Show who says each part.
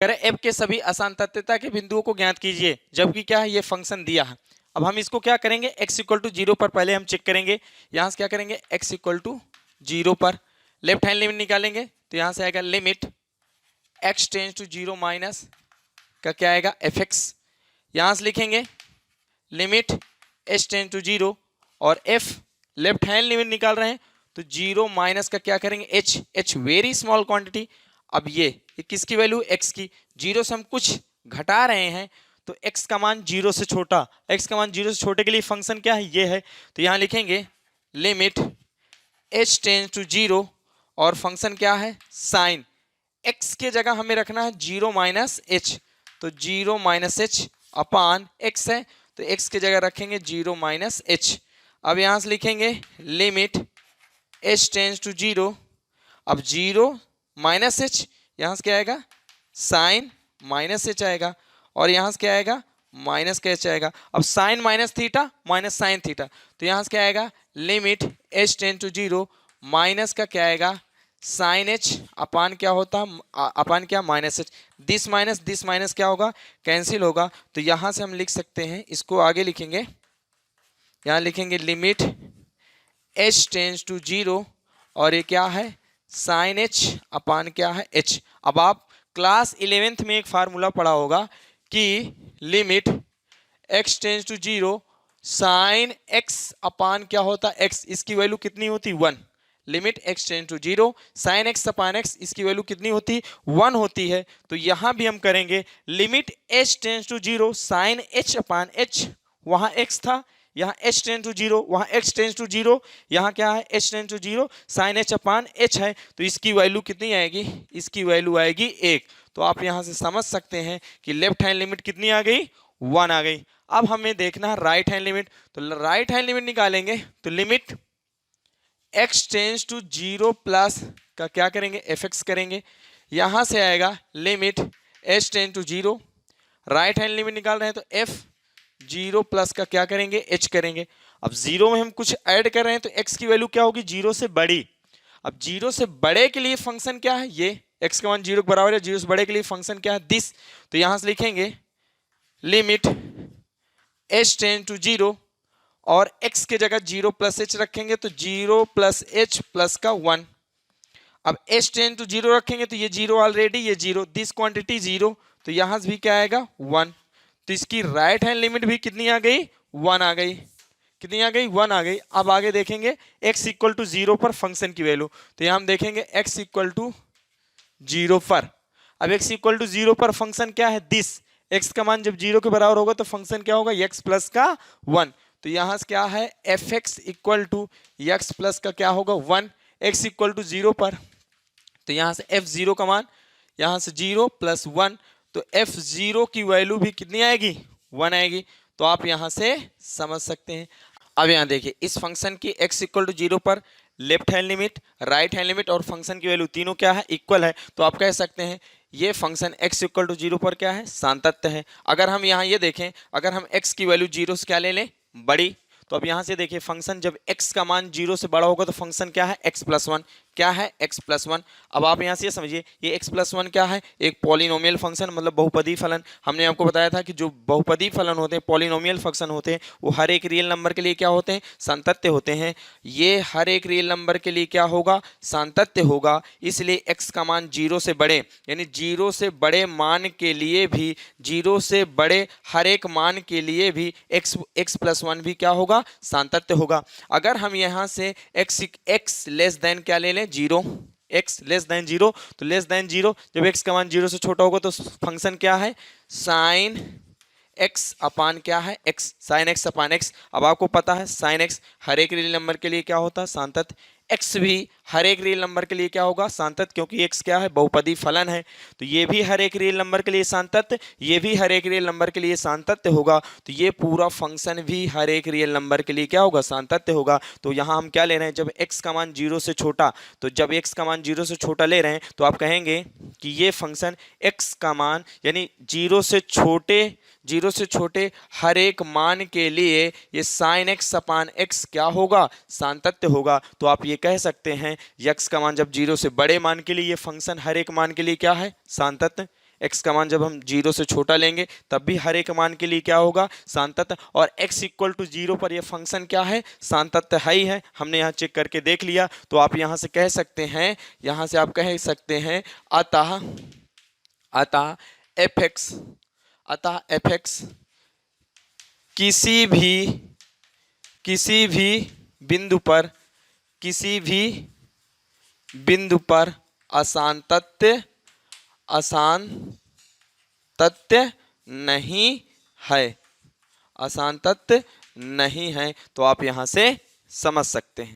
Speaker 1: कह रहे एफ के सभी असांतत्यता के बिंदुओं को ज्ञात कीजिए, जबकि क्या है ये फंक्शन दिया है। अब हम इसको क्या करेंगे, x इक्वल टू जीरो पर पहले हम चेक करेंगे। यहाँ से क्या करेंगे, x इक्वल टू जीरो पर लेफ्ट हैंड लिमिट निकालेंगे, तो यहाँ से आएगा limit x tends to zero minus का क्या आएगा एफ एक्स। यहाँ से लिखेंगे limit h tends to zero और f लेफ्ट हैंड लिमिट निकाल रहे हैं तो जीरो माइनस का क्या करेंगे h वेरी स्मॉल क्वांटिटी। अब ये किसकी वैल्यू, x की। जीरो से हम कुछ घटा रहे हैं तो x का मान जीरो से छोटा, x का मान जीरो से छोटे के लिए फंक्शन क्या है, ये है। तो यहाँ लिखेंगे limit h tends to zero और फंक्शन क्या है साइन। x के जगह हमें रखना है जीरो माइनस h, तो zero minus h upon x है तो x की जगह रखेंगे जीरो माइनस h। अब यहाँ से लिखेंगे limit h tends to zero, अब जीरो माइनस h, यहाँ से क्या आएगा साइन माइनस h आएगा और यहाँ से क्या आएगा माइनस का h आएगा। अब sine minus theta minus sine theta, तो यहाँ से क्या आएगा limit h tends to zero minus का क्या आएगा साइन h अपान क्या होता अपान क्या माइनस h। दिस माइनस क्या होगा कैंसिल होगा, तो यहाँ से हम लिख सकते हैं, इसको आगे लिखेंगे, यहाँ लिखेंगे limit h tends to zero और ये क्या है साइन h अपान क्या है h। अब आप क्लास 11th में एक फार्मूला पढ़ा होगा कि limit x tends to zero sine x upon क्या होता x, इसकी वैल्यू कितनी होती 1। Limit x tends to zero sine x upon x, इसकी वैल्यू कितनी होती 1 होती है। तो यहां भी हम करेंगे limit h tends to zero sine h upon h, वहां x था, यहाँ h टेंस टू जीरो, वहाँ x टेंस टू जीरो, यहाँ क्या है h tends to zero sine h upon h है, तो इसकी वैल्यू कितनी आएगी, इसकी वैल्यू आएगी 1। तो आप यहाँ से समझ सकते हैं कि लेफ्ट हैंड लिमिट कितनी आ गई 1 आ गई। अब हमें देखना है राइट हैंड लिमिट, तो राइट हैंड लिमिट निकालेंगे तो limit x tends to zero plus का क्या करेंगे एफ एक्स करेंगे, यहाँ से आएगा limit h tends to zero, right hand limit निकाल रहे हैं तो f जीरो प्लस का क्या करेंगे h करेंगे। अब जीरो में हम कुछ ऐड कर रहे हैं तो x की वैल्यू क्या होगी जीरो से बड़ी। अब जीरो से बड़े के लिए फंक्शन क्या है, ये x का मान जीरो के बराबर है, जीरो से बड़े के लिए फंक्शन क्या है दिस। तो यहां से लिखेंगे limit h tends to zero और x के जगह जीरो प्लस h रखेंगे तो जीरो प्लस h प्लस का 1। अब h टेंस टू जीरो रखेंगे तो ये जीरो ऑलरेडी, ये जीरो, दिस क्वांटिटी जीरो, तो यहां से भी क्या आएगा 1। तो इसकी राइट हैंड लिमिट भी कितनी आ गई 1 आ गई, कितनी आ गई 1 आ गई। अब आगे देखेंगे x इक्वल टू जीरो पर फंक्शन की वैल्यू, तो यहां हम देखेंगे x इक्वल टू जीरो पर। अब x इक्वल टू जीरो पर फंक्शन क्या है दिस, x का मान जब जीरो के बराबर होगा तो फंक्शन क्या होगा x प्लस का 1। तो यहां से क्या है F X equal to x plus का क्या होगा 1, x इक्वल टू जीरो पर, तो यहां से f जीरो का मान यहां से जीरो प्लस 1, तो f जीरो की वैल्यू भी कितनी आएगी 1 आएगी। तो आप यहां से समझ सकते हैं। अब यहां देखिए इस फंक्शन की x इक्वल टू जीरो पर left hand limit, right hand limit और फंक्शन की वैल्यू तीनों क्या है इक्वल है, तो आप कह सकते हैं ये function x equal to zero पर क्या है सातत्य है। अगर हम यहाँ ये देखें, अगर हम x की वैल्यू जीरो से क्या ले लें बड़ी, तो अब यहां से देखिए फंक्शन जब x का मान जीरो से बड़ा होगा तो फंक्शन क्या है x प्लस 1, क्या है x प्लस 1। अब आप यहां से ये समझिए ये x प्लस 1 क्या है, एक पॉलिनोमियल फंक्शन मतलब बहुपदी फलन। हमने आपको बताया था कि जो बहुपदी फलन होते हैं पॉलिनोमियल फंक्शन होते हैं वो हर एक रियल नंबर के लिए क्या होते हैं सातत्य होते हैं। ये हर एक रियल नंबर के लिए क्या होगा सातत्य होगा, इसलिए x का मान जीरो से बड़े, यानी जीरो से बड़े मान के लिए भी, जीरो से बड़े हर एक मान के लिए भी x प्लस 1 भी क्या होगा सातत्य होगा। अगर हम यहाँ से x लेस देन क्या ले लें zero, x less than zero, तो लेस देन जीरो जब x का मान जीरो से छोटा होगा तो फंक्शन क्या है साइन x अपान क्या है x, sign x upon x। अब आपको पता है साइन x हर एक रियल नंबर के लिए क्या होता है सातत्य, x भी हर एक रियल नंबर के लिए क्या होगा सातत्य, क्योंकि x क्या है बहुपदी फलन है। तो ये भी हर एक रियल नंबर के लिए सातत्य, ये भी हर एक रियल नंबर के लिए सातत्य होगा, तो ये पूरा फंक्शन भी हर एक रियल नंबर के लिए क्या होगा सातत्य होगा। तो यहाँ हम क्या ले रहे हैं जब x का मान जीरो से छोटा, तो जब x का मान जीरो से छोटा ले रहे हैं तो आप कहेंगे कि ये फंक्शन x का मान यानी जीरो से छोटे हर एक मान के लिए ये साइन x अपान x क्या होगा सातत्य होगा। तो आप ये कह सकते हैं x का मान जब जीरो से बड़े मान के लिए ये फंक्शन हर एक मान के लिए क्या है सातत्य, x का मान जब हम 0 से छोटा लेंगे तब भी हर एक मान के लिए क्या होगा, सांतत्य। और x इक्वल टू 0 पर यह फंक्शन क्या है, सांतत्य है ही है। हमने यहाँ चेक करके देख लिया। तो आप यहाँ से कह सकते हैं, यहाँ से आप कह सकते हैं अतः fx किसी भी बिंदु पर असांतत्य नहीं है। तो आप यहां से समझ सकते हैं।